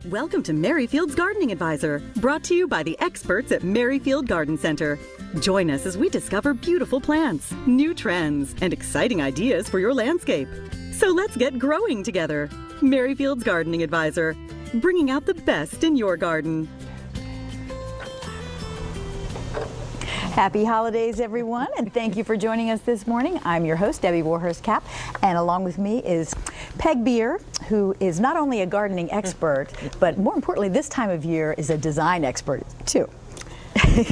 Welcome to Merryfield's Gardening Advisor, brought to you by the experts at Merryfield Garden Center. Join us as we discover beautiful plants, new trends, and exciting ideas for your landscape. So let's get growing together. Merryfield's Gardening Advisor, bringing out the best in your garden. Happy holidays, everyone, and thank you for joining us this morning. I'm your host, Debbie Warhurst-Kapp, and along with me is Peg Beer, who is not only a gardening expert, but more importantly, this time of year is a design expert, too.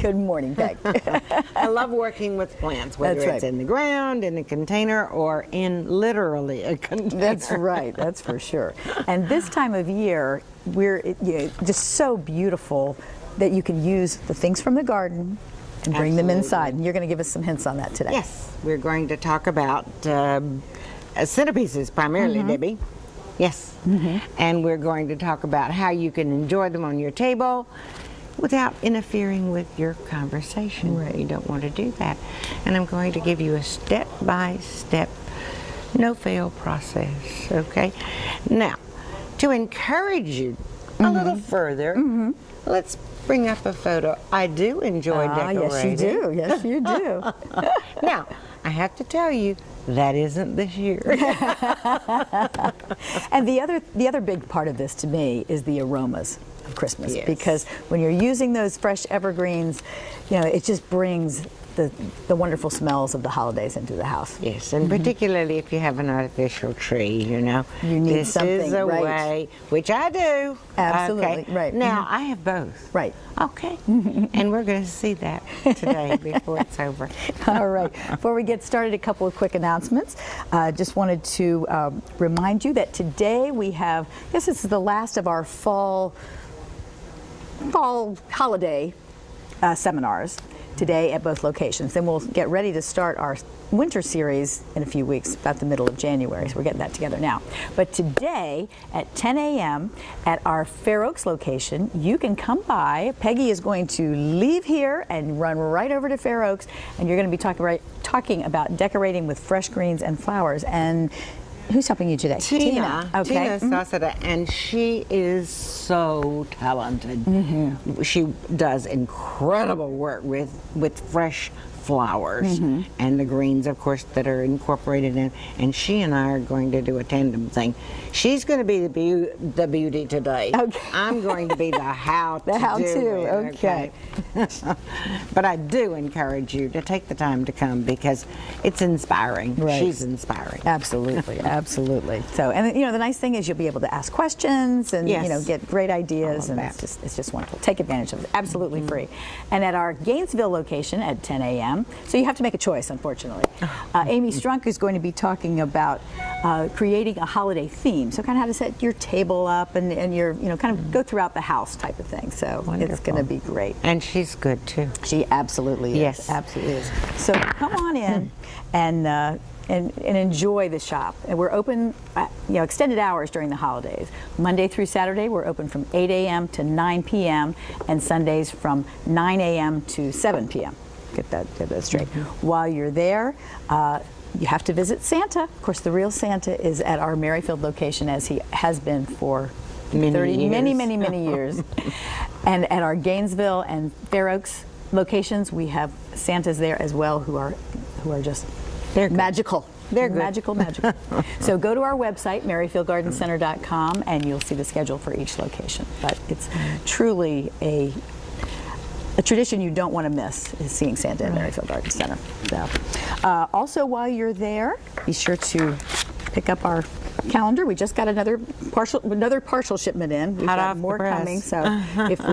Good morning, Peg. I love working with plants, whether it's in the ground, in a container, or in literally a container. That's right, that's for sure. And this time of year, we're just so beautiful that you can use the things from the garden and bring them inside. And you're going to give us some hints on that today. Yes, we're going to talk about centerpieces primarily, Debbie. Yes. And we're going to talk about how you can enjoy them on your table without interfering with your conversation. Right. You don't want to do that. And I'm going to give you a step-by-step, no-fail process, okay? Now, to encourage you a little further, let's bring up a photo. I do enjoy decorating. Yes, you do. Yes, you do. Now, I have to tell you, that isn't this year. And the other big part of this to me is the aromas of Christmas, because when you're using those fresh evergreens, it just brings the wonderful smells of the holidays into the house. Yes, and particularly if you have an artificial tree, you need this something, is a way, which I do. Absolutely, okay. right. Now, I have both. Right. Okay, and we're going to see that today before it's over. All right. Before we get started, a couple of quick announcements. Just wanted to remind you that today we have, this is the last of our fall holiday seminars today at both locations. Then we'll get ready to start our winter series in a few weeks, about the middle of January, so we're getting that together now. But today at 10 a.m. at our Fair Oaks location, you can come by. Peggy is going to leave here and run right over to Fair Oaks, and you're going to be talking about decorating with fresh greens and flowers. And who's helping you today? Tina. Okay. Tina Sassada, and she is so talented. She does incredible work with fresh flowers and the greens, of course, that are incorporated in. And she and I are going to do a tandem thing. She's going to be the beauty today. Okay. I'm going to be the how to. The how to. Okay. But I do encourage you to take the time to come because it's inspiring. Right. She's inspiring. Absolutely, absolutely. So, and the nice thing is you'll be able to ask questions and get great ideas, and it's just wonderful. Take advantage of it. Absolutely free. And at our Gainesville location at 10 a.m. So you have to make a choice, unfortunately. Amy Strunk is going to be talking about creating a holiday theme. So kind of how to set your table up and your, kind of go throughout the house type of thing. So it's going to be great. And she's good too. She absolutely is. Yes. Absolutely is. So come on in and enjoy the shop. And we're open, extended hours during the holidays. Monday through Saturday, we're open from 8 a.m. to 9 p.m. and Sundays from 9 a.m. to 7 p.m. Get that straight. While you're there, you have to visit Santa. Of course, the real Santa is at our Merryfield location, as he has been for many years. And at our Gainesville and Fair Oaks locations, we have Santas there as well, who are just magical. They're good. Magical. So go to our website, merryfieldgardencenter.com, and you'll see the schedule for each location. But it's truly a tradition you don't want to miss, is seeing Santa at Merryfield Garden Center. So, also, while you're there, be sure to pick up our calendar. We just got another partial shipment in. We've got more coming, so if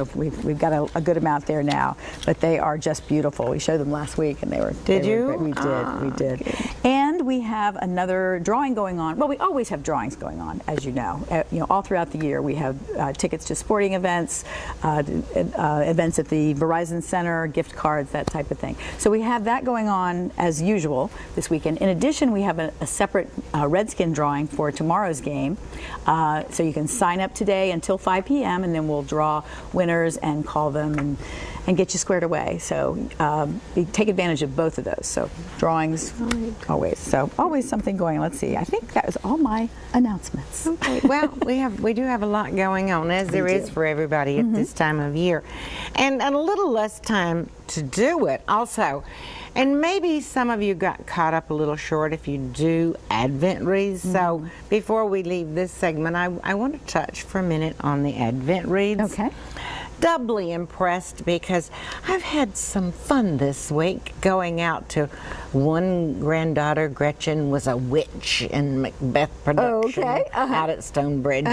we've got a good amount there now. But they are just beautiful. We showed them last week, and they were. Did they you? Were great. We did. Good. And we have another drawing going on. Well, we always have drawings going on, as you know. All throughout the year, we have tickets to sporting events, events at the Verizon Center, gift cards, that type of thing. So we have that going on as usual this weekend. In addition, we have a separate Redskin drawing for tomorrow's game. So you can sign up today until 5 p.m. and then we'll draw winners and call them and get you squared away. So you take advantage of both of those. So drawings, always. So always something going. Let's see. I think that was all my announcements. Okay. Well, we do have a lot going on, as there is for everybody at this time of year, and a little less time to do it also. And maybe some of you got caught up a little short if you do Advent wreaths. So before we leave this segment, I want to touch for a minute on the Advent wreaths. Okay. Doubly impressed because I've had some fun this week going out to one granddaughter. Gretchen was a witch in Macbeth production out at Stonebridge.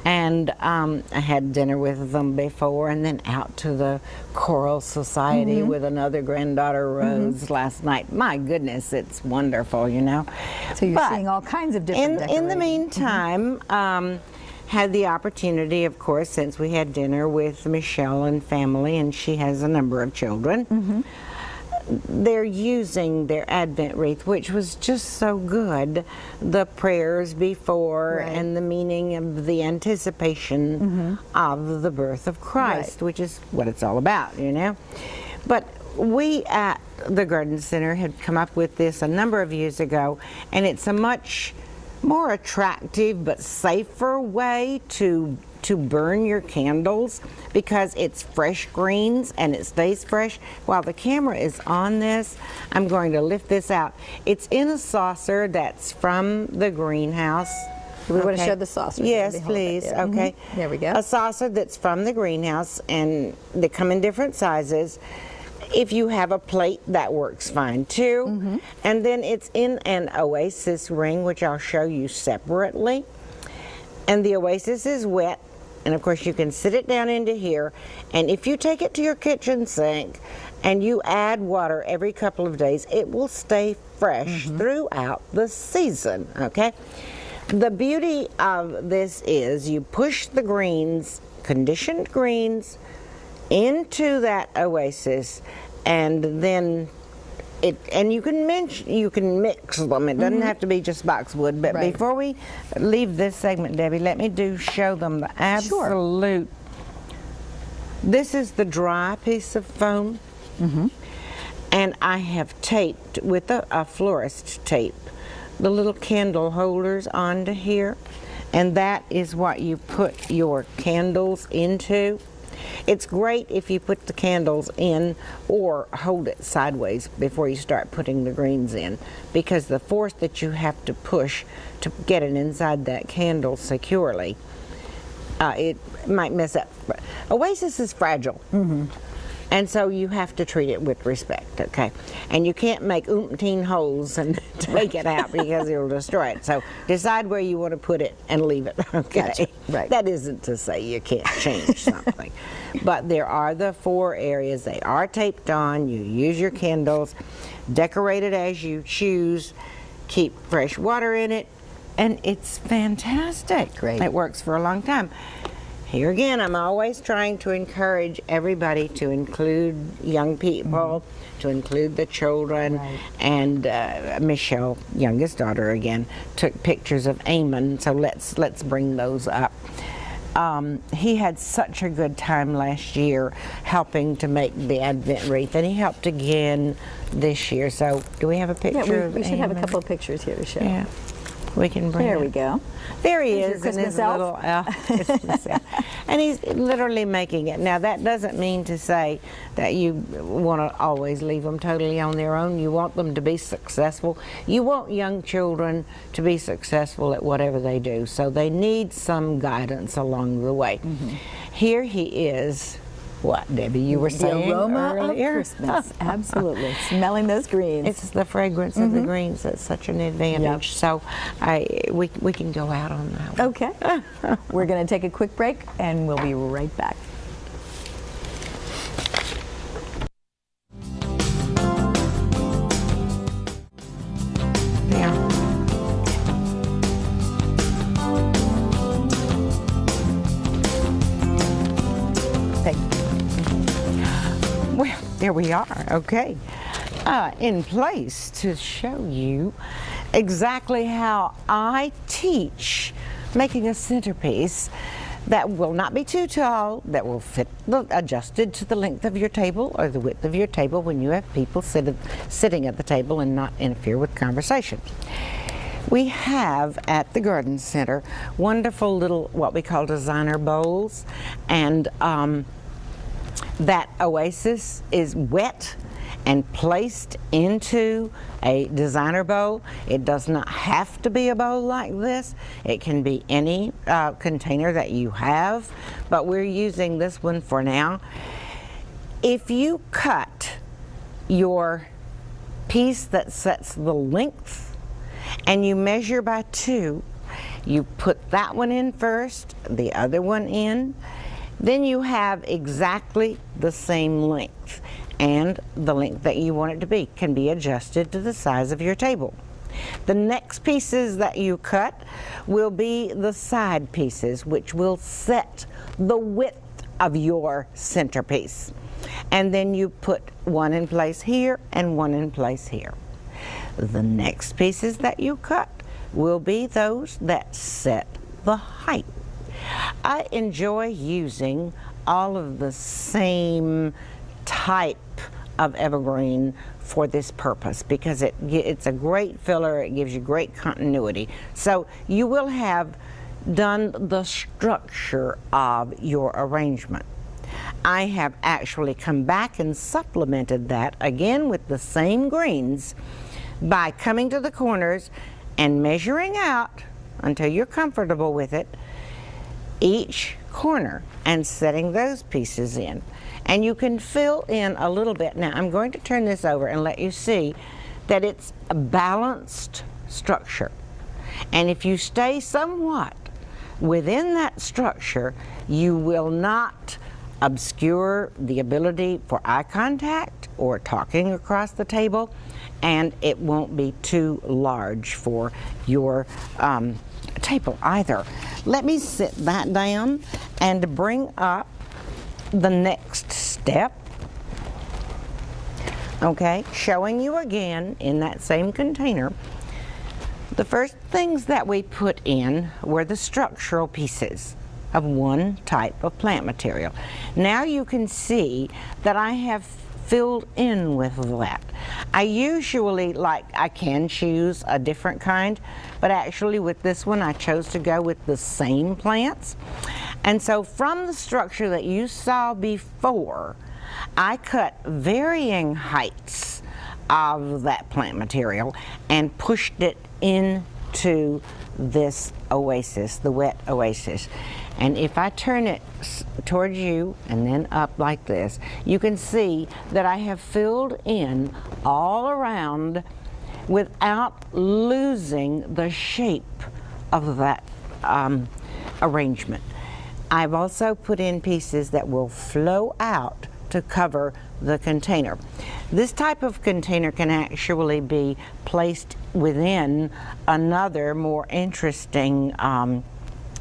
And I had dinner with them before, and then out to the Choral Society with another granddaughter, Rose, last night. My goodness, it's wonderful, you know. So you're seeing all kinds of different in the meantime, had the opportunity, of course, since we had dinner with Michelle and family, and she has a number of children. They're using their Advent wreath, which was just so good. The prayers before and the meaning of the anticipation of the birth of Christ, which is what it's all about, you know. But we at the Garden Center had come up with this a number of years ago, and it's a much more attractive but safer way to burn your candles because it's fresh greens and it stays fresh. While the camera is on this, I'm going to lift this out. It's in a saucer that's from the greenhouse. Do we want to show the saucer? Yes, please. Okay. There we go. A saucer that's from the greenhouse, and they come in different sizes. If you have a plate, that works fine too. And then it's in an Oasis ring, which I'll show you separately. And the Oasis is wet, and of course you can sit it down into here, and if you take it to your kitchen sink and you add water every couple of days, it will stay fresh throughout the season, okay? The beauty of this is you push the greens, conditioned greens, into that Oasis, and then you can mix them. It doesn't have to be just boxwood. But before we leave this segment, Debbie, let me show them the absolute. This is the dry piece of foam, and I have taped with a florist tape the little candle holders onto here, and that is what you put your candles into. It's great if you put the candles in or hold it sideways before you start putting the greens in, because the force that you have to push to get it inside that candle securely, it might mess up. Oasis is fragile. And so you have to treat it with respect, okay? And you can't make umpteen holes and take it out because it'll destroy it. So decide where you want to put it and leave it, okay? Gotcha. Right. That isn't to say you can't change something. But there are the 4 areas. They are taped on. You use your candles. Decorate it as you choose. Keep fresh water in it. And it's fantastic. Great. It works for a long time. Here again, I'm always trying to encourage everybody to include young people, to include the children, and Michelle, youngest daughter again, took pictures of Eamon, so let's bring those up. He had such a good time last year helping to make the Advent wreath, and he helped again this year. So do we have a picture of we should have a Eamon? couple of pictures here to show. Yeah. We can bring There it. we go. There he There's is your in his Christmas elf. little Christmas elf. And he's literally making it. Now that doesn't mean to say that you want to always leave them totally on their own. You want them to be successful. You want young children to be successful at whatever they do. So they need some guidance along the way. Here he is. What, Debbie, you were saying The aroma earlier? of Christmas. Absolutely. Smelling those greens. It's the fragrance of the greens that's such an advantage. So we can go out on that one. Okay. We're going to take a quick break, and we'll be right back. Yeah. Well, there we are, okay. In place to show you exactly how I teach making a centerpiece. that will not be too tall, that will fit adjusted to the length of your table or the width of your table when you have people sitting at the table and not interfere with conversation. We have at the garden center wonderful little what we call designer bowls, and that oasis is wet and placed into a designer bowl. It does not have to be a bowl like this. It can be any container that you have, but we're using this one for now. If you cut your piece that sets the length and you measure by 2, you put that one in first, the other one in, then you have exactly the same length, and the length that you want it to be can be adjusted to the size of your table. The next pieces that you cut will be the side pieces, which will set the width of your centerpiece. And then you put one in place here and one in place here. The next pieces that you cut will be those that set the height. I enjoy using all of the same type of evergreen for this purpose because it's a great filler. It gives you great continuity. So you will have done the structure of your arrangement. I have actually come back and supplemented that again with the same greens by coming to the corners and measuring out until you're comfortable with it each corner and setting those pieces in. And you can fill in a little bit. Now I'm going to turn this over and let you see that it's a balanced structure. And if you stay somewhat within that structure, you will not obscure the ability for eye contact or talking across the table, and it won't be too large for your table either. Let me sit that down and bring up the next step. Okay, showing you again in that same container. The first things that we put in were the structural pieces of one type of plant material. Now you can see that I have filled in with that. I usually I can choose a different kind, but actually with this one I chose to go with the same plants. And so from the structure that you saw before, I cut varying heights of that plant material and pushed it into this oasis, the wet oasis. And if I turn it towards you and then up like this, you can see that I have filled in all around without losing the shape of that arrangement. I've also put in pieces that will flow out to cover the container. This type of container can actually be placed within another more interesting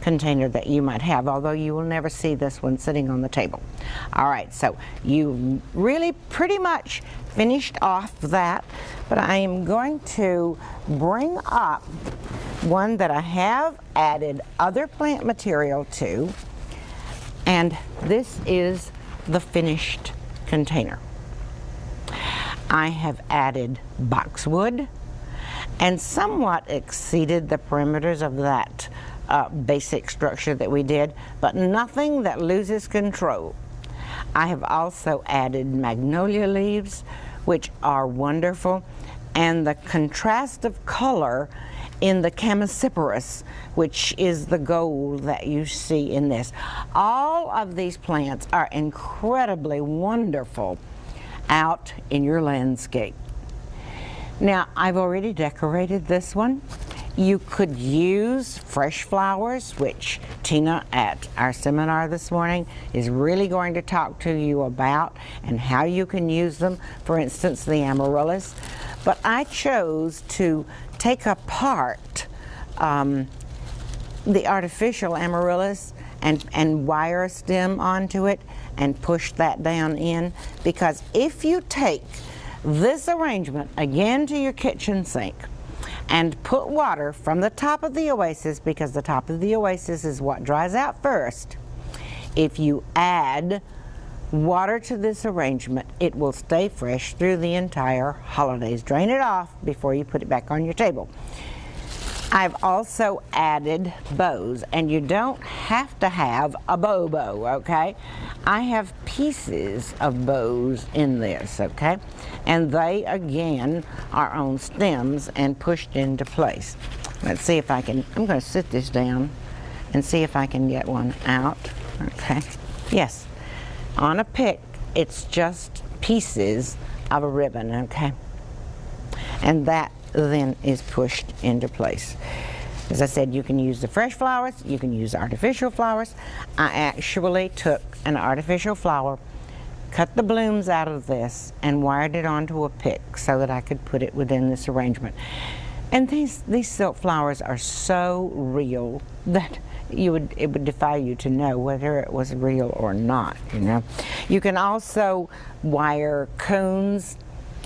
container that you might have, although you will never see this one sitting on the table. All right, so you really pretty much finished off that, but I am going to bring up one that I have added other plant material to, and this is the finished container. I have added boxwood and somewhat exceeded the perimeters of that basic structure that we did, but nothing that loses control. I have also added magnolia leaves, which are wonderful, and the contrast of color in the chamaecyparis, which is the gold that you see in this. All of these plants are incredibly wonderful out in your landscape. Now, I've already decorated this one. You could use fresh flowers, which Tina at our seminar this morning is really going to talk to you about and how you can use them. For instance, the amaryllis. But I chose to take apart the artificial amaryllis and wire a stem onto it and push that down in, because if you take this arrangement again to your kitchen sink and put water from the top of the oasis, because the top of the oasis is what dries out first. If you add water to this arrangement, it will stay fresh through the entire holidays. Drain it off before you put it back on your table. I've also added bows, and you don't have to have a bow, okay? I have pieces of bows in this, okay? And they, again, are on stems and pushed into place. Let's see if I can, I'm going to sit this down and see if I can get one out, okay? Yes, on a pick, it's just pieces of a ribbon, okay? And that then is pushed into place. As I said, you can use the fresh flowers, you can use artificial flowers. I actually took an artificial flower, cut the blooms out of this, and wired it onto a pick so that I could put it within this arrangement. And these silk flowers are so real that it would defy you to know whether it was real or not, you know. You can also wire cones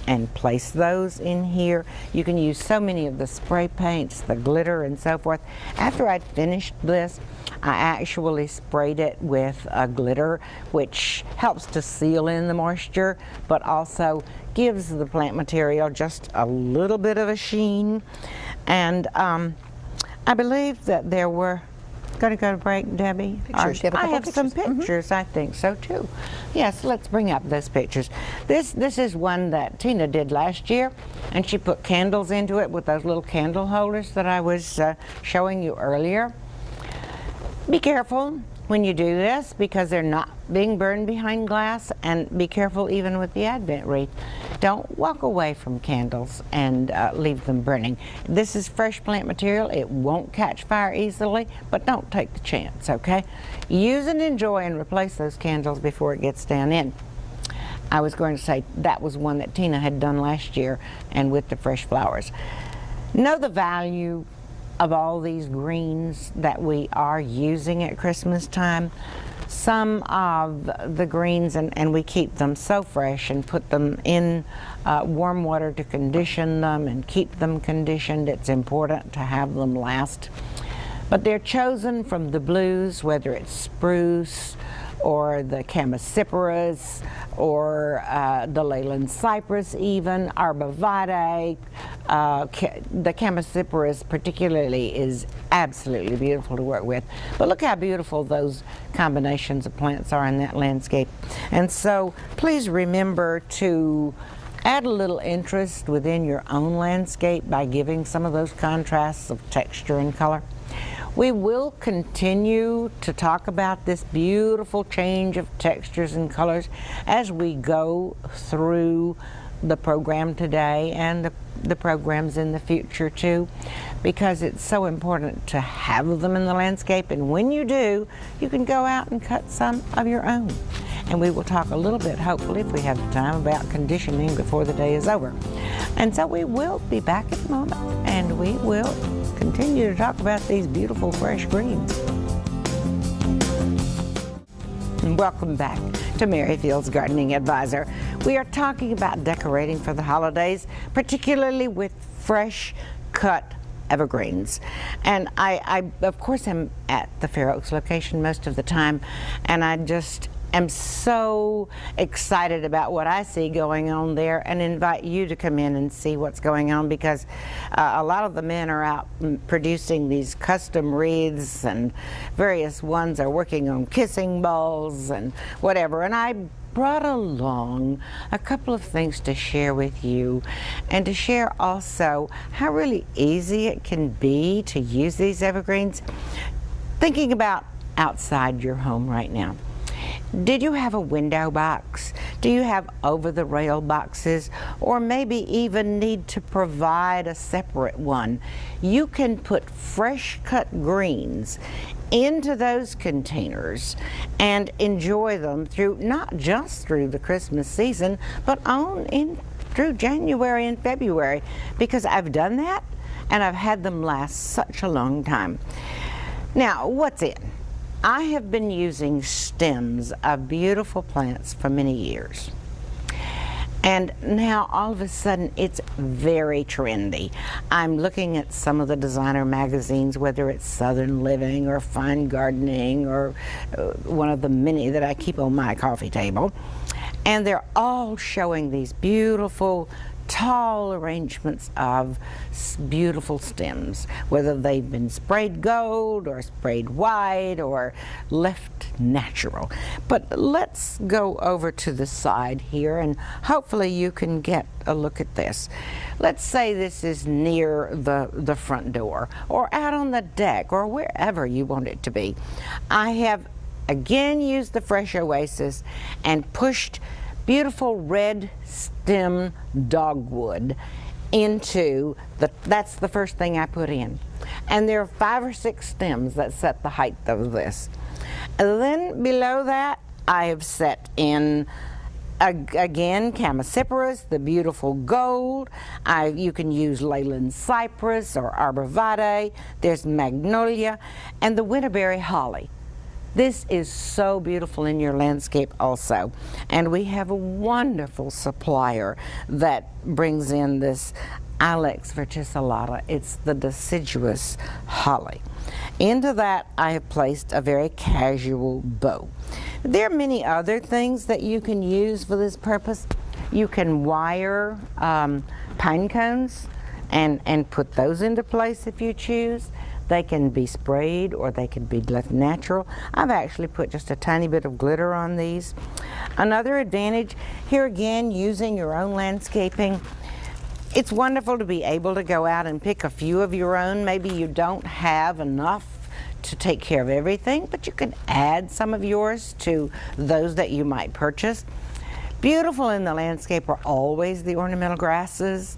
and place those in here. You can use so many of the spray paints, the glitter, and so forth. After I'd finished this, I actually sprayed it with glitter, which helps to seal in the moisture, but also gives the plant material just a little bit of a sheen. And I believe that there were going to go to break, Debbie? Pictures. You have a couple I have pictures. some pictures. I think so too. Yes, let's bring up those pictures. This is one that Tina did last year, and she put candles into it with those little candle holders that I was showing you earlier. Be careful when you do this, because they're not being burned behind glass, and be careful even with the Advent wreath. Don't walk away from candles and leave them burning. This is fresh plant material. It won't catch fire easily, but don't take the chance, okay? Use and enjoy and replace those candles before it gets down in. I was going to say that was one that Tina had done last year, and with the fresh flowers. Know the value of all these greens that we are using at Christmas time. Some of the greens, and we keep them so fresh and put them in warm water to condition them and keep them conditioned. It's important to have them last. But they're chosen from the blues, whether it's spruce or the chamaecyparis or the Leyland cypress even, arborvitae. The chamaecyparis particularly is absolutely beautiful to work with. But look how beautiful those combinations of plants are in that landscape. And so please remember to add a little interest within your own landscape by giving some of those contrasts of texture and color. We will continue to talk about this beautiful change of textures and colors as we go through the program today and the programs in the future too, because it's so important to have them in the landscape. And when you do, you can go out and cut some of your own. And we will talk a little bit, hopefully, if we have the time, about conditioning before the day is over. And so we will be back in a moment, and we will continue to talk about these beautiful fresh greens. And welcome back to Merrifield's Gardening Advisor. We are talking about decorating for the holidays, particularly with fresh cut evergreens. And I of course am at the Fair Oaks location most of the time, and I just am so excited about what I see going on there, and invite you to come in and see what's going on, because a lot of the men are out producing these custom wreaths, and various ones are working on kissing bowls and whatever. And I brought along a couple of things to share with you, and to share also how really easy it can be to use these evergreens. Thinking about outside your home right now. Did you have a window box? Do you have over-the-rail boxes? Or maybe even need to provide a separate one? You can put fresh cut greens into those containers and enjoy them through, not just through the Christmas season, but through January and February, because I've done that and I've had them last such a long time. Now, what's in? I have been using stems of beautiful plants for many years. And now all of a sudden it's very trendy. I'm looking at some of the designer magazines, whether it's Southern Living or Fine Gardening or one of the many that I keep on my coffee table. And they're all showing these beautiful tall arrangements of beautiful stems, whether they've been sprayed gold or sprayed white or left natural. But let's go over to the side here, and hopefully you can get a look at this. Let's say this is near the front door or out on the deck or wherever you want it to be. I have again used the Fresh Oasis and pushed beautiful red stem dogwood into that's the first thing I put in. And there are 5 or 6 stems that set the height of this. And then below that I have set in again Chamaecyparis, the beautiful gold. You can use Leyland cypress or arborvitae. There's magnolia and the winterberry holly. This is so beautiful in your landscape also. And we have a wonderful supplier that brings in this Ilex verticillata. It's the deciduous holly. Into that I have placed a very casual bow. There are many other things that you can use for this purpose. You can wire pine cones and put those into place if you choose. They can be sprayed or they can be left natural. I've actually put just a tiny bit of glitter on these. Another advantage, here again, using your own landscaping, it's wonderful to be able to go out and pick a few of your own. Maybe you don't have enough to take care of everything, but you can add some of yours to those that you might purchase. Beautiful in the landscape are always the ornamental grasses.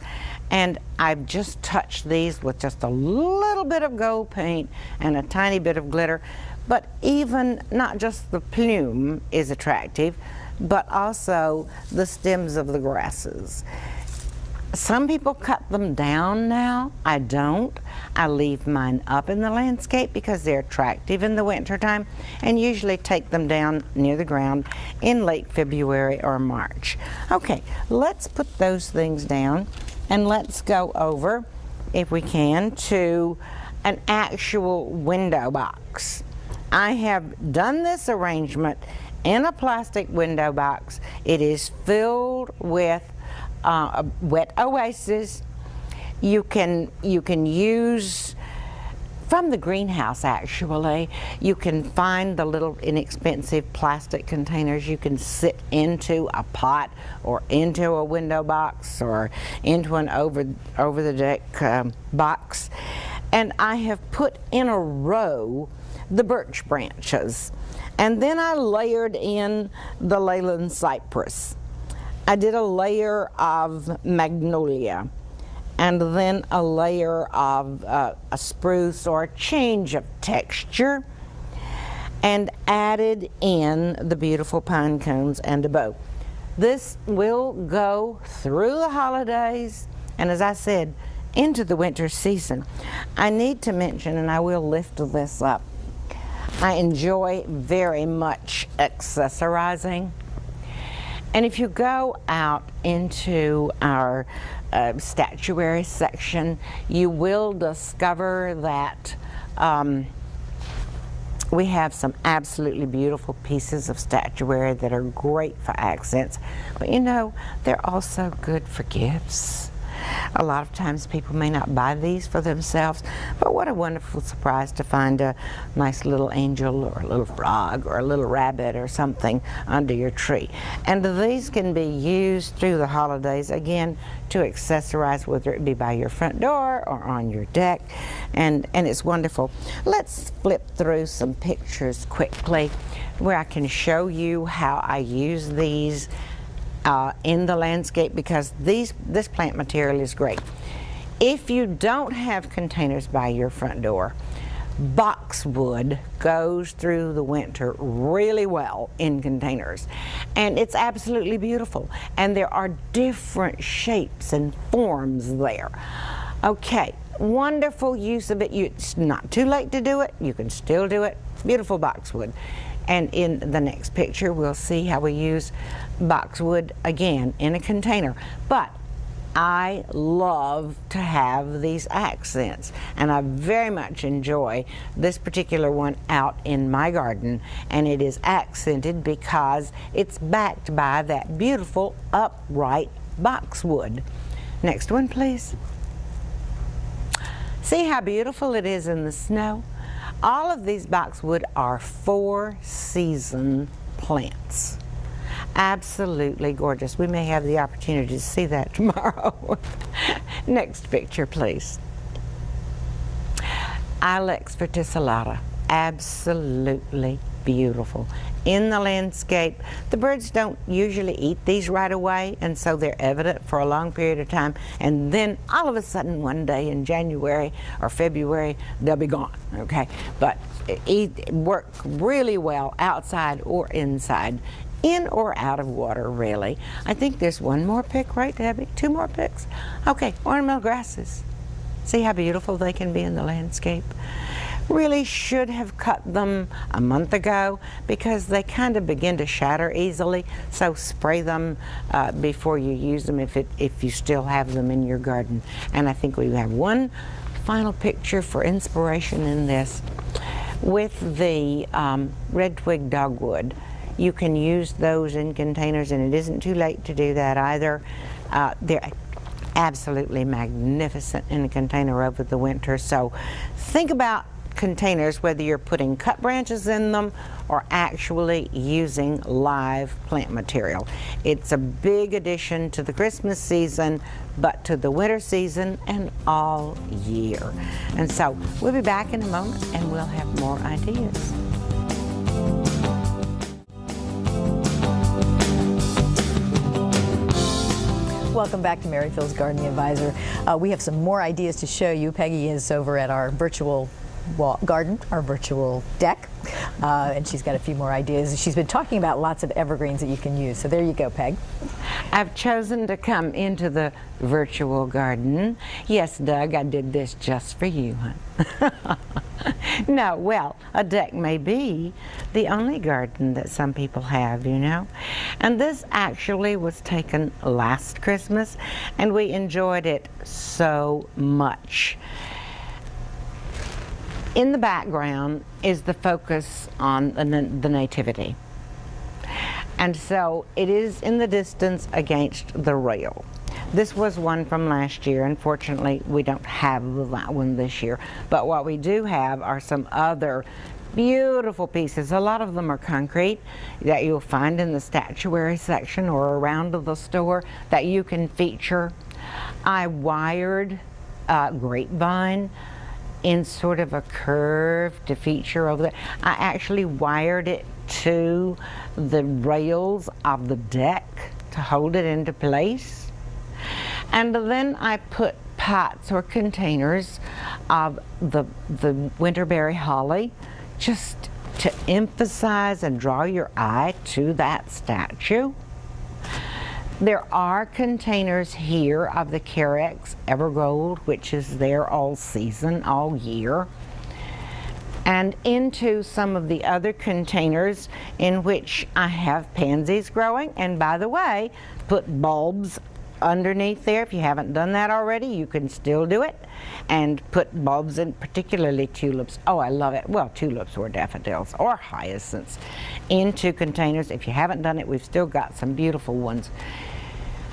And I've just touched these with just a little bit of gold paint and a tiny bit of glitter. But even not just the plume is attractive, but also the stems of the grasses. Some people cut them down now. I don't. I leave mine up in the landscape because they're attractive in the wintertime, and usually take them down near the ground in late February or March. Okay, let's put those things down. And let's go over, if we can, to an actual window box. I have done this arrangement in a plastic window box. It is filled with wet oasis. You can use from the greenhouse, actually. You can find the little inexpensive plastic containers you can sit into a pot or into a window box or into an over the deck box. And I have put in a row the birch branches. And then I layered in the Leyland cypress. I did a layer of magnolia, and then a layer of a spruce or a change of texture, and added in the beautiful pine cones and a bow. This will go through the holidays, and as I said, into the winter season. I need to mention, and I will lift this up, I enjoy very much accessorizing. And if you go out into our statuary section, you will discover that we have some absolutely beautiful pieces of statuary that are great for accents. But you know, they're also good for gifts. A lot of times people may not buy these for themselves, but what a wonderful surprise to find a nice little angel or a little frog or a little rabbit or something under your tree. And these can be used through the holidays, again, to accessorize, whether it be by your front door or on your deck, and it's wonderful. Let's flip through some pictures quickly where I can show you how I use these in the landscape, because this plant material is great. If you don't have containers by your front door, boxwood goes through the winter really well in containers, and it's absolutely beautiful, and there are different shapes and forms there. Okay, wonderful use of it. It's not too late to do it. You can still do it. Beautiful boxwood. And in the next picture, we'll see how we use boxwood again in a container. But I love to have these accents, and I very much enjoy this particular one out in my garden, and it is accented because it's backed by that beautiful upright boxwood. Next one, please. See how beautiful it is in the snow? All of these boxwood are 4-season plants. Absolutely gorgeous. We may have the opportunity to see that tomorrow. Next picture, please. Ilex verticillata. Absolutely beautiful. In the landscape, the birds don't usually eat these right away, and so they're evident for a long period of time, and then all of a sudden one day in January or February they'll be gone, okay? But work really well outside or inside, in or out of water, really. I think there's one more pick, right, Debbie? 2 more picks? Okay, ornamental grasses. See how beautiful they can be in the landscape? Really should have cut them a month ago because they kind of begin to shatter easily, so spray them before you use them if you still have them in your garden. And I think we have one final picture for inspiration in this. With the red twig dogwood, you can use those in containers, and it isn't too late to do that either. They're absolutely magnificent in a container over the winter, so think about containers, whether you're putting cut branches in them or actually using live plant material. It's a big addition to the Christmas season, but to the winter season and all year. And so we'll be back in a moment and we'll have more ideas. Welcome back to Merrifield's Gardening Advisor. We have some more ideas to show you. Peggy is over at our virtual garden, our virtual deck, and she's got a few more ideas. She's been talking about lots of evergreens that you can use, so there you go, Peg. I've chosen to come into the virtual garden. Yes, Doug, I did this just for you, huh? No, well, a deck may be the only garden that some people have, you know. And this actually was taken last Christmas, and we enjoyed it so much. In the background is the focus on the nativity. And so it is in the distance against the rail. This was one from last year. Unfortunately, we don't have that one this year. But what we do have are some other beautiful pieces. A lot of them are concrete that you'll find in the statuary section or around the store that you can feature. I wired grapevine in sort of a curve to feature over there. I actually wired it to the rails of the deck to hold it into place. And then I put pots or containers of the winterberry holly just to emphasize and draw your eye to that statue. There are containers here of the Carex Evergold, which is there all season, all year, and into some of the other containers in which I have pansies growing. And by the way, put bulbs underneath there. If you haven't done that already, you can still do it. And put bulbs in, particularly tulips. Oh, I love it. Well, tulips or daffodils or hyacinths into containers. If you haven't done it, we've still got some beautiful ones.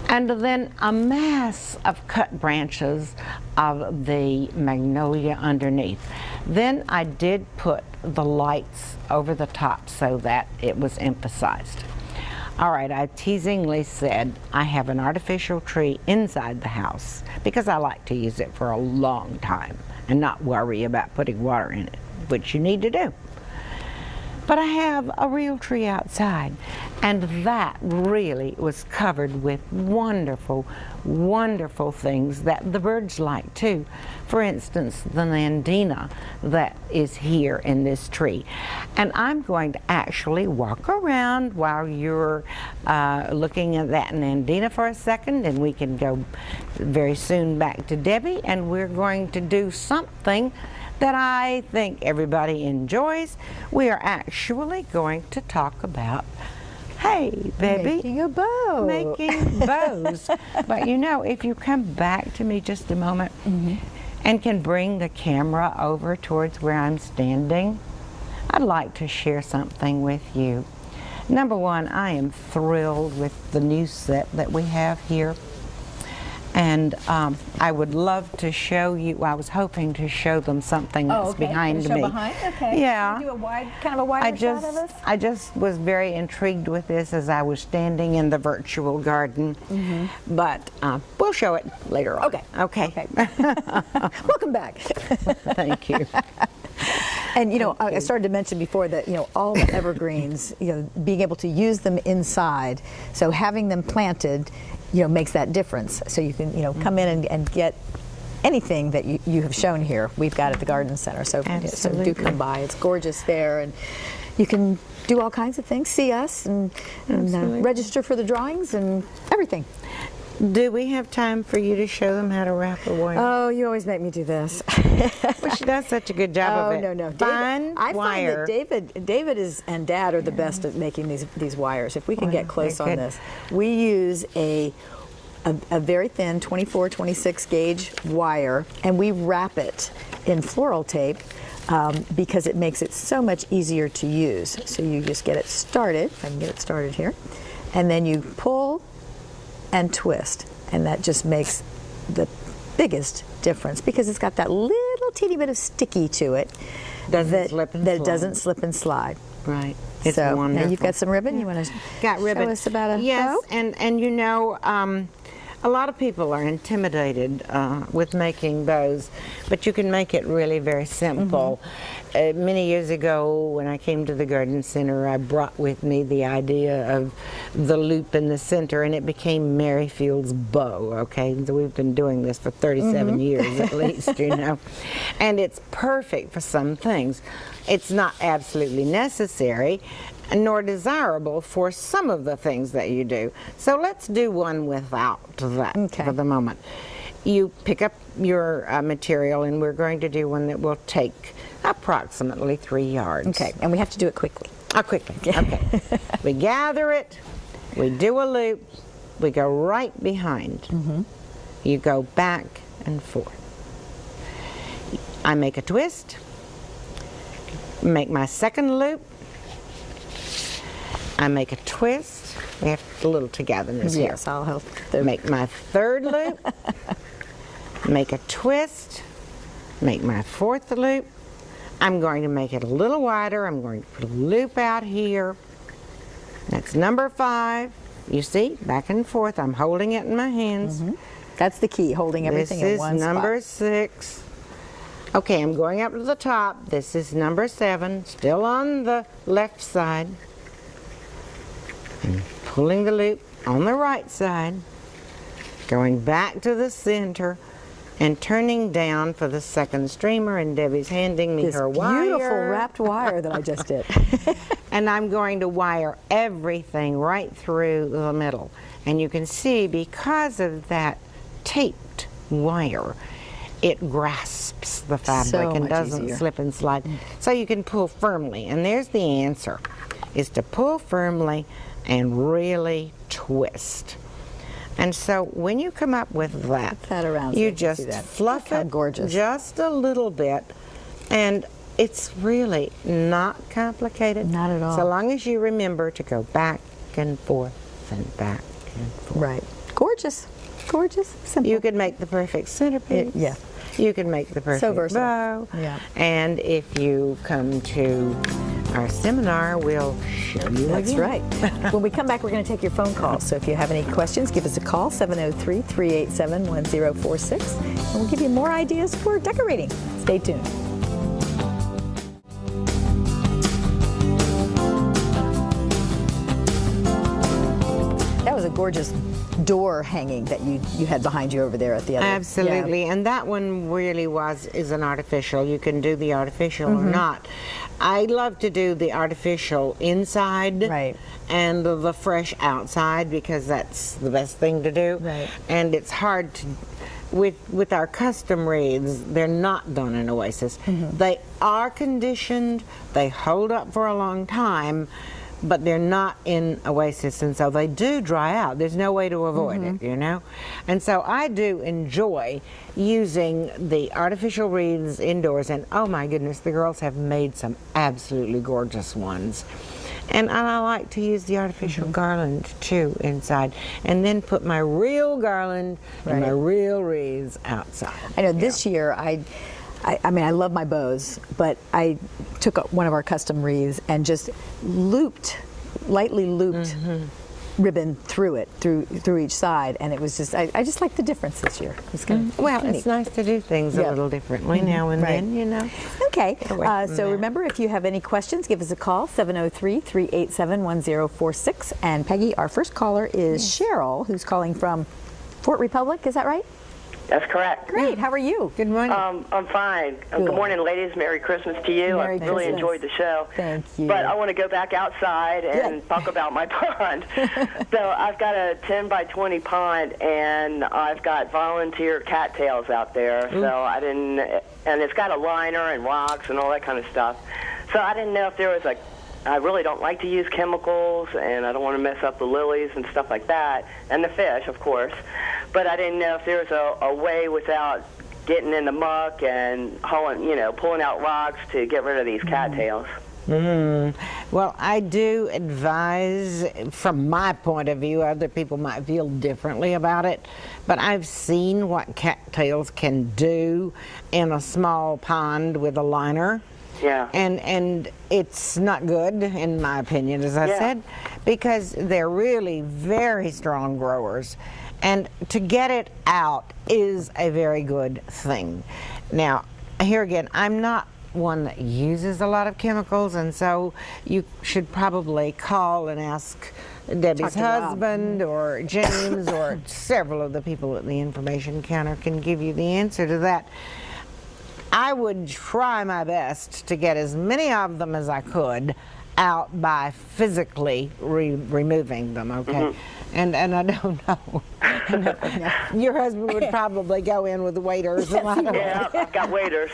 And then a mass of cut branches of the magnolia underneath. Then I did put the lights over the top so that it was emphasized. All right, I teasingly said I have an artificial tree inside the house because I like to use it for a long time and not worry about putting water in it, which you need to do. But I have a real tree outside, and that really was covered with wonderful, wonderful things that the birds like too. For instance, the nandina that is here in this tree. And I'm going to actually walk around while you're looking at that nandina for a second, and we can go very soon back to Debbie, and we're going to do something that I think everybody enjoys. We are actually going to talk about, hey, baby, making a bow. Making bows. But you know, if you come back to me just a moment and can bring the camera over towards where I'm standing, I'd like to share something with you. Number one, I am thrilled with the new set that we have here. And I would love to show you, I was hoping to show them something that's behind me. Behind? Okay. Yeah. Can you do a wide, kind of a wider shot of us? I just was very intrigued with this as I was standing in the virtual garden. But we'll show it later on. Okay. Welcome back. Thank you. And you know, I started to mention before that, you know, all the evergreens, you know, being able to use them inside, so having them planted, you know, makes that difference. So you can, you know, come in and get anything that you have shown here. We've got at the Garden Center. So do come by. It's gorgeous there, and you can do all kinds of things. See us and register for the drawings and everything. Do we have time for you to show them how to wrap a wire? Oh, you always make me do this. Well, she does such a good job of it. No. Fine I wire. find that David and Dad are the best at making these wires. If we can get close on this, we use a very thin 24, 26 gauge wire, and we wrap it in floral tape because it makes it so much easier to use. So you just get it started. If I can get it started here, and then you pull and twist, and that just makes the biggest difference because it's got that little teeny bit of sticky to it that it doesn't slip and slide. Right. It's so wonderful. Now you've got some ribbon. You want to show us about a bow? and you know, a lot of people are intimidated with making bows, but you can make it really very simple. Many years ago, when I came to the Garden Center, I brought with me the idea of the loop in the center, and it became Merrifield's bow, okay? So we've been doing this for 37 years at least, you know. And it's perfect for some things. It's not absolutely necessary, nor desirable for some of the things that you do. So let's do one without that for the moment. You pick up your material, and we're going to do one that will take approximately 3 yards. Okay, and we have to do it quickly. Quickly, okay. We gather it, we do a loop, we go right behind. You go back and forth. I make a twist, make my second loop, I make a twist. We have a little togetherness here. Yes, I'll help. Make my third loop, make a twist, make my fourth loop. I'm going to make it a little wider. I'm going to put a loop out here. That's number 5. You see, back and forth. I'm holding it in my hands. That's the key, holding everything in one spot. This is number 6. Okay, I'm going up to the top. This is number 7, still on the left side. And pulling the loop on the right side, going back to the center, and turning down for the second streamer, and Debbie's handing me her wire. This beautiful wrapped wire that I just did. And I'm going to wire everything right through the middle. And you can see, because of that taped wire, it grasps the fabric and doesn't slip and slide. So you can pull firmly. And there's the answer, is to pull firmly and really twist. And so when you come up with that, around you just fluff it just a little bit, and it's really not complicated. Not at all. So long as you remember to go back and forth and back and forth. Right. Gorgeous. Gorgeous. Simple. You could make the perfect centerpiece. Yeah. You can make the perfect bow. Yeah. And if you come to our seminar, we'll show you That's again. right. When we come back, we're going to take your phone calls. So if you have any questions, give us a call, 703-387-1046, and we'll give you more ideas for decorating. Stay tuned. That was a gorgeous door hanging that you had behind you over there at the other. Absolutely, and that one really is an artificial. You can do the artificial or not. I love to do the artificial inside and the fresh outside because that's the best thing to do. Right. And it's hard to, with our custom wreaths, they're not done in Oasis. They are conditioned, they hold up for a long time, but they're not in Oasis, and so they do dry out. There's no way to avoid it, you know? And so I do enjoy using the artificial wreaths indoors, and oh my goodness, the girls have made some absolutely gorgeous ones. And I like to use the artificial garland too inside, and then put my real garland and my real wreaths outside. I know this year I mean, I love my bows, but I took one of our custom wreaths and just lightly looped ribbon through it, through each side, and it was just, I just like the difference this year. Well, it's nice to do things a little differently now and then, you know. Okay, so remember, if you have any questions, give us a call, 703-387-1046. And Peggy, our first caller is Cheryl, who's calling from Fort Republic, is that right? That's correct. Great. How are you? Good morning. I'm fine. Good morning, ladies. Merry Christmas to you. Merry I really Christmas. enjoyed the show. Thank you. But I want to go back outside and talk about my pond. So I've got a 10 by 20 pond, and I've got volunteer cattails out there. So I didn't, and it's got a liner and rocks and all that kind of stuff. So I didn't know if there was I really don't like to use chemicals, and I don't want to mess up the lilies and stuff like that, and the fish, of course. But I didn't know if there was a way without getting in the muck and pulling out rocks to get rid of these cattails. Well, I do advise, from my point of view, other people might feel differently about it, but I've seen what cattails can do in a small pond with a liner. Yeah. And it's not good, in my opinion, as I said, because they're really very strong growers. And to get it out is a very good thing. Now, here again, I'm not one that uses a lot of chemicals, and so you should probably call and ask Debbie's husband or James or several of the people at the information counter can give you the answer to that. I would try my best to get as many of them as I could out by physically removing them, okay? And I don't know. Your husband would probably go in with the waders. Yeah, I've got waders.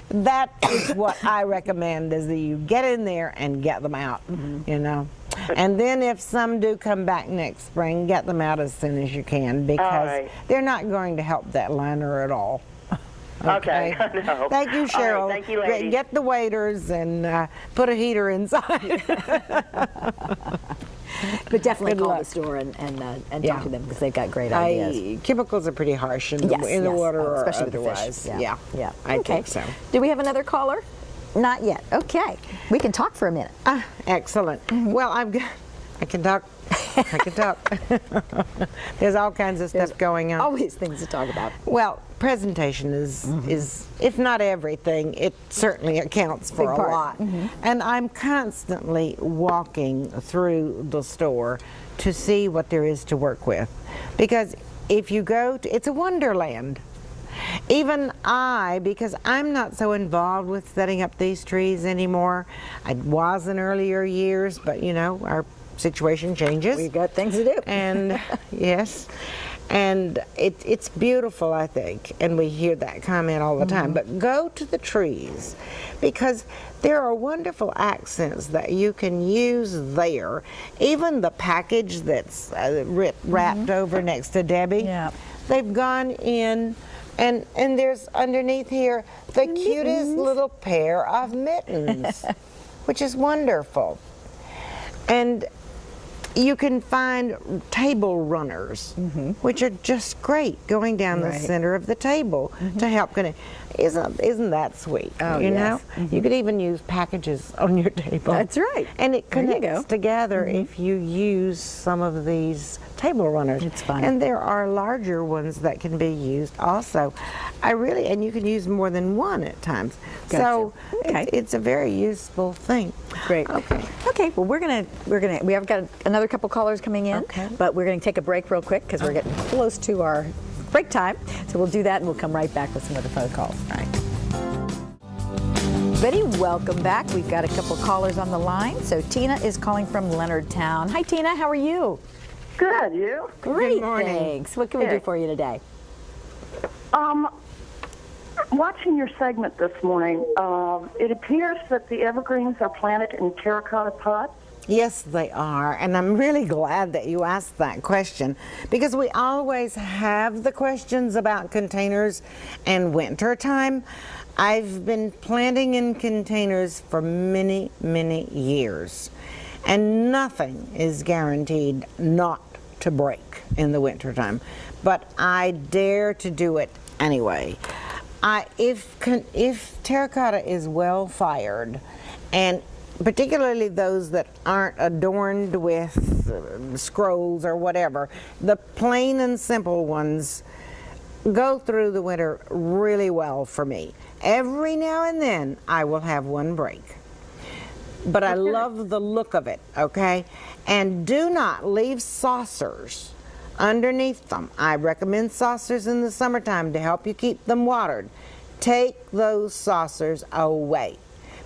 That is what I recommend, is that you get in there and get them out, you know. And then if some do come back next spring, get them out as soon as you can, because they're not going to help that liner at all. Okay. No. Thank you, Cheryl. All right, thank you, ladies. Get the waders and put a heater inside. But definitely call the store and talk to them, because they've got great ideas. Chemicals are pretty harsh in the water, or especially otherwise. With the fish. Yeah. I think so. Do we have another caller? Not yet. Okay. We can talk for a minute. Excellent. Well, I can talk. I can talk. There's all kinds of stuff going on. Always things to talk about. Well, presentation is, if not everything, it certainly accounts for a lot. And I'm constantly walking through the store to see what there is to work with. Because if you go to, it's a wonderland. Even because I'm not so involved with setting up these trees anymore. I was in earlier years, but you know, our situation changes. We've got things to do. And yes, and it's beautiful, I think, and we hear that comment all the time. But go to the trees, because there are wonderful accents that you can use there. Even the package that's wrapped over next to Debbie, they've gone in, and there's underneath here the cutest little pair of mittens, which is wonderful. And you can find table runners, which are just great, going down the center of the table to help connect. Isn't that sweet? Oh, you know? You could even use packages on your table. That's right. And it connects together if you use some of these table runners. It's fun. And there are larger ones that can be used also. And you can use more than one at times. Gotcha. So it's a very useful thing. Great. Okay. Well, we have got another couple callers coming in, but we're gonna take a break real quick, because we're getting close to our break time. So we'll do that, and we'll come right back with some other phone calls. All right. Betty, welcome back. We've got a couple callers on the line. So Tina is calling from Leonardtown. Hi, Tina. How are you? Good. You? Great. Good morning. Thanks. What can we do for you today? Watching your segment this morning, it appears that the evergreens are planted in terracotta pots. Yes, they are, and I'm really glad that you asked that question, because we always have the questions about containers and winter time. I've been planting in containers for many, many years, and nothing is guaranteed not to break in the wintertime, but I dare to do it anyway. If terracotta is well fired, and particularly those that aren't adorned with scrolls or whatever, the plain and simple ones go through the winter really well for me. Every now and then I will have one break, but I love the look of it, okay? And do not leave saucers underneath them. I recommend saucers in the summertime to help you keep them watered. Take those saucers away,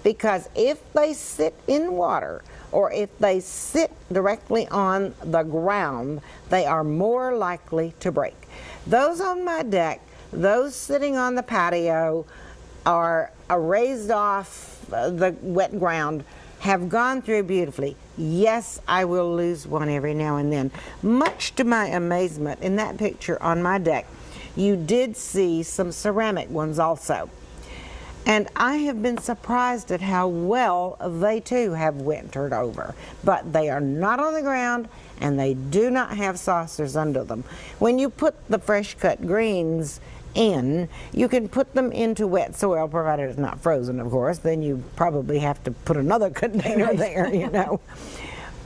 because if they sit in water or if they sit directly on the ground, they are more likely to break. Those on my deck, those sitting on the patio, are raised off the wet ground, have gone through beautifully. Yes, I will lose one every now and then. Much to my amazement, in that picture on my deck, you did see some ceramic ones also. And I have been surprised at how well they too have wintered over. But they are not on the ground, and they do not have saucers under them. When you put the fresh cut greens in, you can put them into wet soil, provided it's not frozen, of course. Then you probably have to put another container there, you know.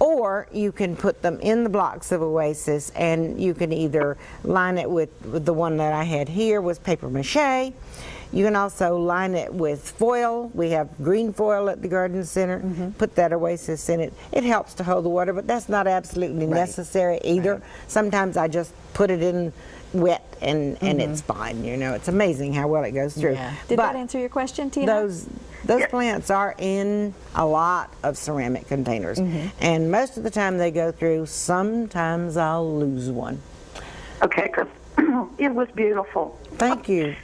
Or you can put them in the blocks of Oasis, and you can either line it with the one that I had here was paper mache. You can also line it with foil. We have green foil at the garden center. Put that Oasis in it. It helps to hold the water, but that's not absolutely necessary either. Sometimes I just put it in wet and it's fine, you know. It's amazing how well it goes through. Yeah. Did that answer your question, Tina? Those plants are in a lot of ceramic containers, and most of the time they go through. Sometimes I'll lose one. Okay, good. It was beautiful. Thank you.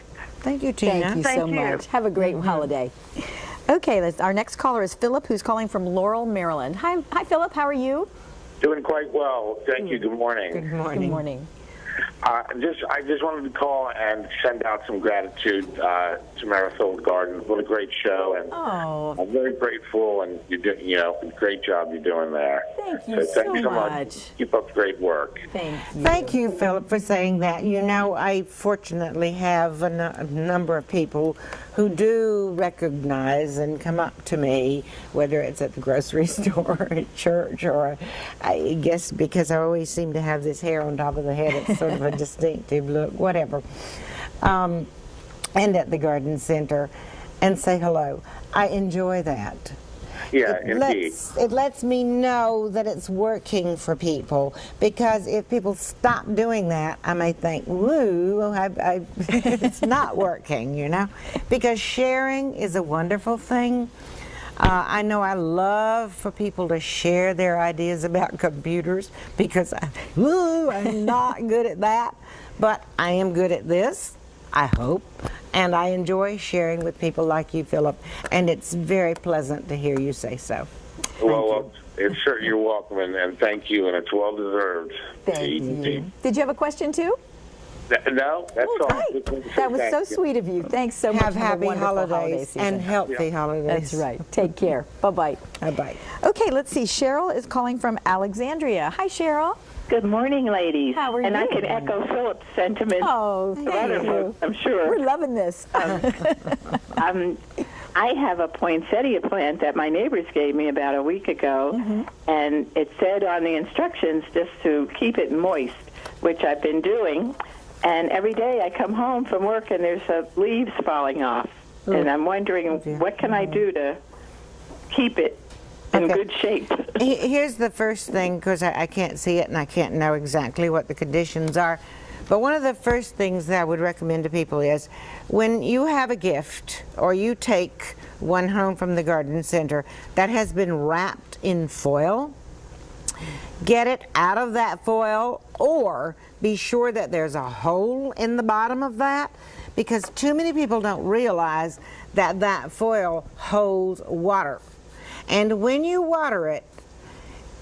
Thank you, Tina. Thank you so much. Have a great holiday. Okay, our next caller is Philip, who's calling from Laurel, Maryland. Hi, Philip. How are you? Doing quite well. Thank you. Good morning. Good morning. Good morning. I just wanted to call and send out some gratitude to Merrifield Gardens. What a great show, and I'm very grateful. And you're doing, you know, great job you're doing there. Thank you so much. Keep up great work. Thank you. Thank you, Philip, for saying that. You know, I fortunately have a number of people who do recognize and come up to me, whether it's at the grocery store or at church, or I guess because I always seem to have this hair on top of the head, it's sort of a distinctive look, whatever, and at the garden center, and say hello. I enjoy that. Yeah, It lets me know that it's working for people, because if people stop doing that, I may think, woo, it's not working, you know, because sharing is a wonderful thing. I know I love for people to share their ideas about computers, because I'm not good at that, but I am good at this, I hope, and I enjoy sharing with people like you, Philip, and it's very pleasant to hear you say so. Well, it's sure you're welcome, and thank you, and it's well deserved. Thank you. Did you have a question too? No, that's all. Great. That was so sweet of you. Thanks so much. Have happy holidays and healthy holidays. That's right. Take care. Bye-bye. Bye-bye. Okay, let's see. Cheryl is calling from Alexandria. Hi, Cheryl. Good morning, ladies. How are you? And I can echo Philip's sentiment. Oh, thank you. I'm sure. We're loving this. I have a poinsettia plant that my neighbors gave me about a week ago, and it said on the instructions just to keep it moist, which I've been doing. And every day I come home from work and there's leaves falling off. And I'm wondering, what can I do to keep it in good shape? Here's the first thing, because I can't see it and I can't know exactly what the conditions are. But one of the first things that I would recommend to people is, when you have a gift or you take one home from the garden center that has been wrapped in foil, Get it out of that foil, or be sure that there's a hole in the bottom of that, because too many people don't realize that that foil holds water. And when you water it,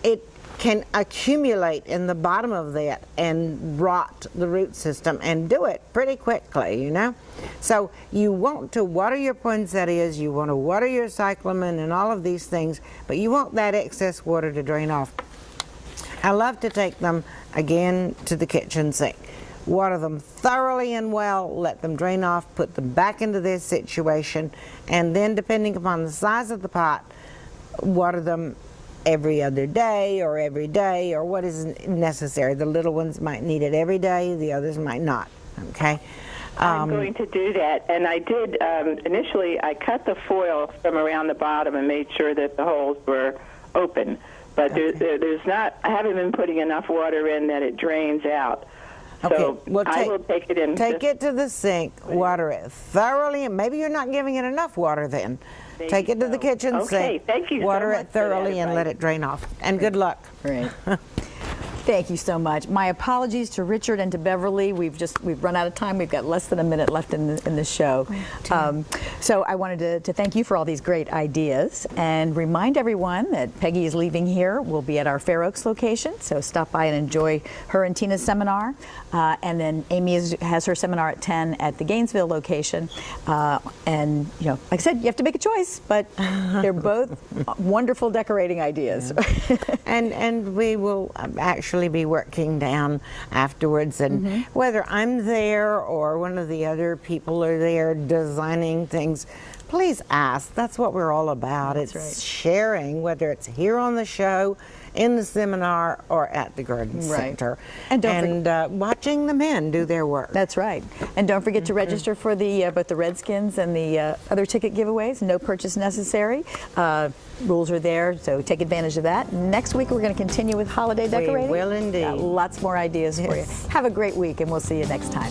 it can accumulate in the bottom of that and rot the root system, and do it pretty quickly, you know. So you want to water your poinsettias, you want to water your cyclamen and all of these things, but you want that excess water to drain off. I love to take them again to the kitchen sink, water them thoroughly and well, let them drain off, put them back into this situation, and then depending upon the size of the pot, water them every other day or every day, or what is necessary. The little ones might need it every day, the others might not, okay? I'm going to do that, and I did, initially I cut the foil from around the bottom and made sure that the holes were open, but there's not, I haven't been putting enough water in that it drains out. Okay, So well, I will take it in. Take it to the sink, water it thoroughly, and maybe you're not giving it enough water then. Take it to the kitchen sink, thank you water so it much thoroughly, and let it drain off. And good luck. Great. Thank you so much. My apologies to Richard and to Beverly. We've run out of time. We've got less than a minute left in the show. So I wanted to thank you for all these great ideas and remind everyone that Peggy is leaving here. We'll be at our Fair Oaks location, so stop by and enjoy her and Tina's seminar. And then Amy has her seminar at 10 at the Gainesville location. And you know, like I said, you have to make a choice, but they're both wonderful decorating ideas. Yeah. and we will actually be working down afterwards, and whether I'm there or one of the other people are there designing things, please ask. That's what we're all about. That's it's sharing, whether it's here on the show, in the seminar, or at the garden center, and watching the men do their work. That's right. And don't forget to register for the both the Redskins and the other ticket giveaways. No purchase necessary. Rules are there, so take advantage of that. Next week we're going to continue with holiday decorating. We will indeed. Got lots more ideas for you. Have a great week, and we'll see you next time.